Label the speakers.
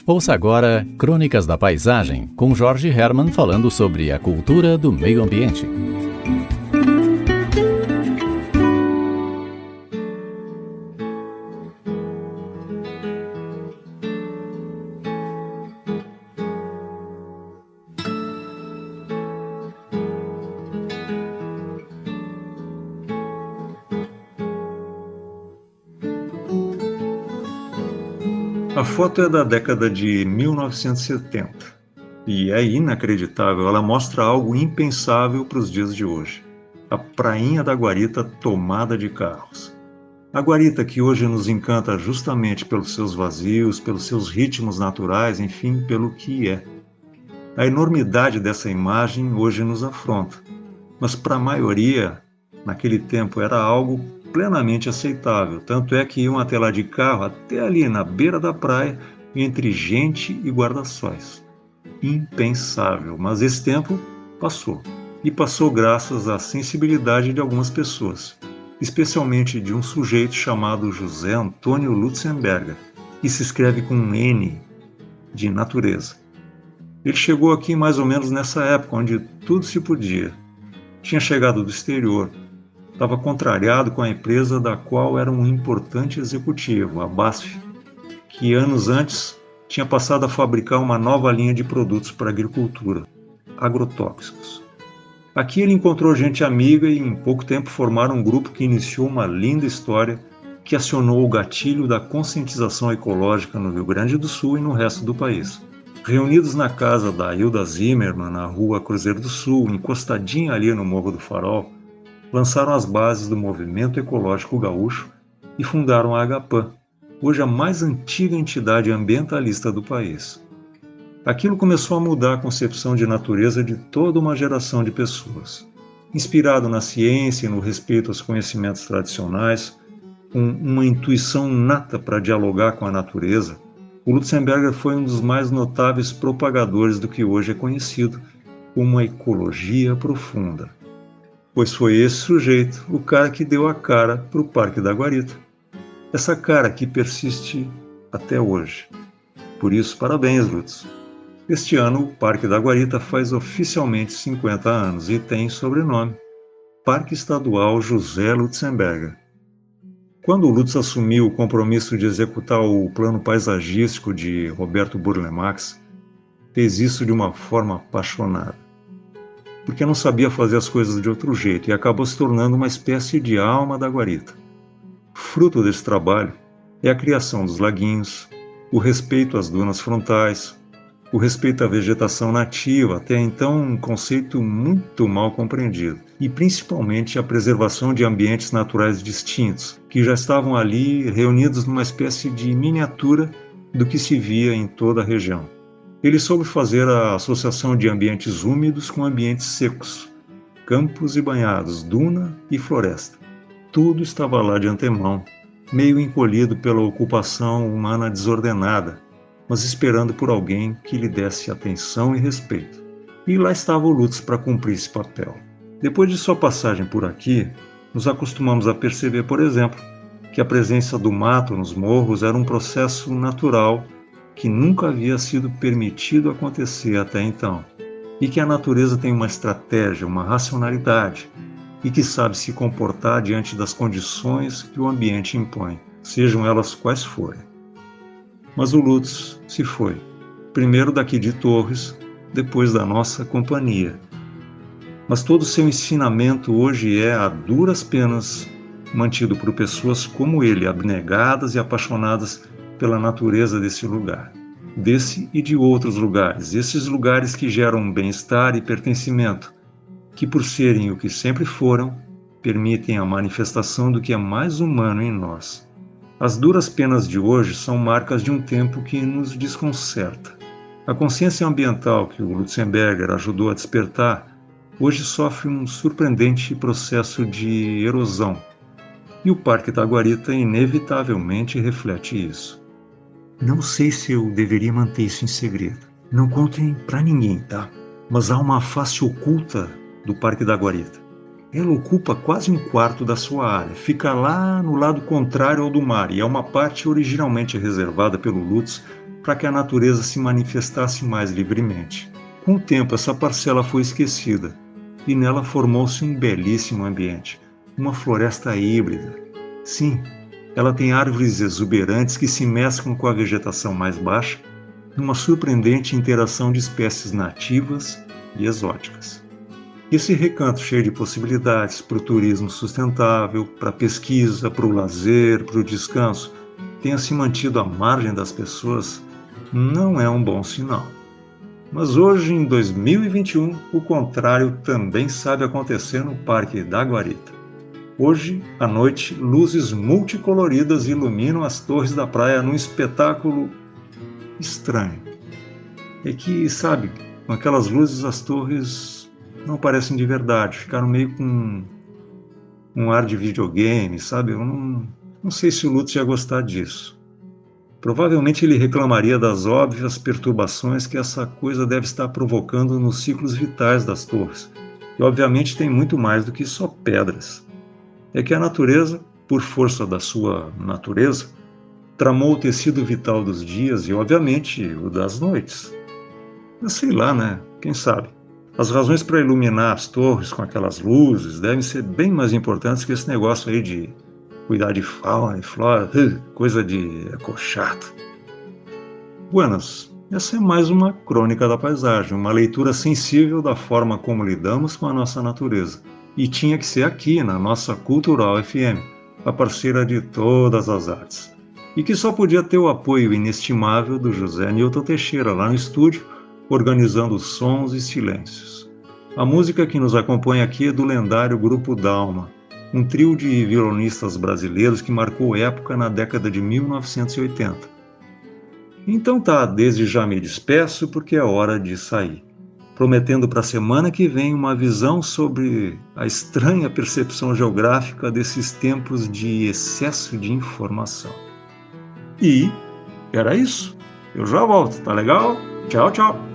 Speaker 1: Ouça agora Crônicas da Paisagem, com Jorge Hermann falando sobre a cultura do meio ambiente.
Speaker 2: A foto é da década de 1970 e é inacreditável, ela mostra algo impensável para os dias de hoje. A prainha da Guarita tomada de carros. A Guarita que hoje nos encanta justamente pelos seus vazios, pelos seus ritmos naturais, enfim, pelo que é. A enormidade dessa imagem hoje nos afronta, mas para a maioria, naquele tempo era algo plenamente aceitável, tanto é que iam até lá de carro, até ali na beira da praia, entre gente e guarda-sóis. Impensável, mas esse tempo passou. E passou graças à sensibilidade de algumas pessoas, especialmente de um sujeito chamado José Antônio Lutzenberger, que se escreve com um N de natureza. Ele chegou aqui mais ou menos nessa época, onde tudo se podia. Tinha chegado do exterior, estava contrariado com a empresa da qual era um importante executivo, a BASF, que anos antes tinha passado a fabricar uma nova linha de produtos para a agricultura, agrotóxicos. Aqui ele encontrou gente amiga e em pouco tempo formaram um grupo que iniciou uma linda história que acionou o gatilho da conscientização ecológica no Rio Grande do Sul e no resto do país. Reunidos na casa da Hilda Zimmermann, na rua Cruzeiro do Sul, encostadinha ali no Morro do Farol, lançaram as bases do movimento ecológico gaúcho e fundaram a Agapan, hoje a mais antiga entidade ambientalista do país. Aquilo começou a mudar a concepção de natureza de toda uma geração de pessoas. Inspirado na ciência e no respeito aos conhecimentos tradicionais, com uma intuição nata para dialogar com a natureza, o Lutzenberger foi um dos mais notáveis propagadores do que hoje é conhecido como a ecologia profunda. Pois foi esse sujeito, o cara que deu a cara para o Parque da Guarita. Essa cara que persiste até hoje. Por isso, parabéns, Lutz. Este ano, o Parque da Guarita faz oficialmente 50 anos e tem sobrenome: Parque Estadual José Lutzenberger. Quando o Lutz assumiu o compromisso de executar o plano paisagístico de Roberto Burle Marx, fez isso de uma forma apaixonada, porque não sabia fazer as coisas de outro jeito e acabou se tornando uma espécie de alma da Guarita. Fruto desse trabalho é a criação dos laguinhos, o respeito às dunas frontais, o respeito à vegetação nativa, até então um conceito muito mal compreendido, e principalmente a preservação de ambientes naturais distintos, que já estavam ali reunidos numa espécie de miniatura do que se via em toda a região. Ele soube fazer a associação de ambientes úmidos com ambientes secos, campos e banhados, duna e floresta. Tudo estava lá de antemão, meio encolhido pela ocupação humana desordenada, mas esperando por alguém que lhe desse atenção e respeito. E lá estava o Lutz para cumprir esse papel. Depois de sua passagem por aqui, nos acostumamos a perceber, por exemplo, que a presença do mato nos morros era um processo natural que nunca havia sido permitido acontecer até então, e que a natureza tem uma estratégia, uma racionalidade, e que sabe se comportar diante das condições que o ambiente impõe, sejam elas quais forem. Mas o Lutz se foi, primeiro daqui de Torres, depois da nossa companhia. Mas todo o seu ensinamento hoje é, a duras penas, mantido por pessoas como ele, abnegadas e apaixonadas pela natureza desse lugar, desse e de outros lugares, esses lugares que geram bem-estar e pertencimento, que por serem o que sempre foram, permitem a manifestação do que é mais humano em nós. As duras penas de hoje são marcas de um tempo que nos desconcerta. A consciência ambiental que o Lutzenberger ajudou a despertar, hoje sofre um surpreendente processo de erosão, e o Parque da Guarita inevitavelmente reflete isso. Não sei se eu deveria manter isso em segredo. Não contem para ninguém, tá? Mas há uma face oculta do Parque da Guarita. Ela ocupa quase um quarto da sua área, fica lá no lado contrário ao do mar e é uma parte originalmente reservada pelo Lutz para que a natureza se manifestasse mais livremente. Com o tempo, essa parcela foi esquecida e nela formou-se um belíssimo ambiente, uma floresta híbrida. Sim, ela tem árvores exuberantes que se mesclam com a vegetação mais baixa, numa surpreendente interação de espécies nativas e exóticas. Esse recanto cheio de possibilidades para o turismo sustentável, para a pesquisa, para o lazer, para o descanso, tenha se mantido à margem das pessoas, não é um bom sinal. Mas hoje, em 2021, o contrário também sabe acontecer no Parque da Guarita. Hoje, à noite, luzes multicoloridas iluminam as torres da praia num espetáculo estranho. É que, sabe, com aquelas luzes as torres não parecem de verdade, ficaram meio com um ar de videogame, sabe? Eu não sei se o Lutz ia gostar disso. Provavelmente ele reclamaria das óbvias perturbações que essa coisa deve estar provocando nos ciclos vitais das torres. E obviamente tem muito mais do que só pedras. É que a natureza, por força da sua natureza, tramou o tecido vital dos dias e obviamente o das noites. Eu sei lá, né? Quem sabe? As razões para iluminar as torres com aquelas luzes devem ser bem mais importantes que esse negócio aí de cuidar de fauna e flora, coisa de ecochato. Buenas, essa é mais uma crônica da paisagem, uma leitura sensível da forma como lidamos com a nossa natureza. E tinha que ser aqui, na nossa Cultural FM, a parceira de todas as artes. E que só podia ter o apoio inestimável do José Newton Teixeira lá no estúdio, organizando sons e silêncios. A música que nos acompanha aqui é do lendário Grupo Dalma, um trio de violonistas brasileiros que marcou época na década de 1980. Então tá, desde já me despeço porque é hora de sair, prometendo para a semana que vem uma visão sobre a estranha percepção geográfica desses tempos de excesso de informação. E era isso. Eu já volto, tá legal? Tchau, tchau!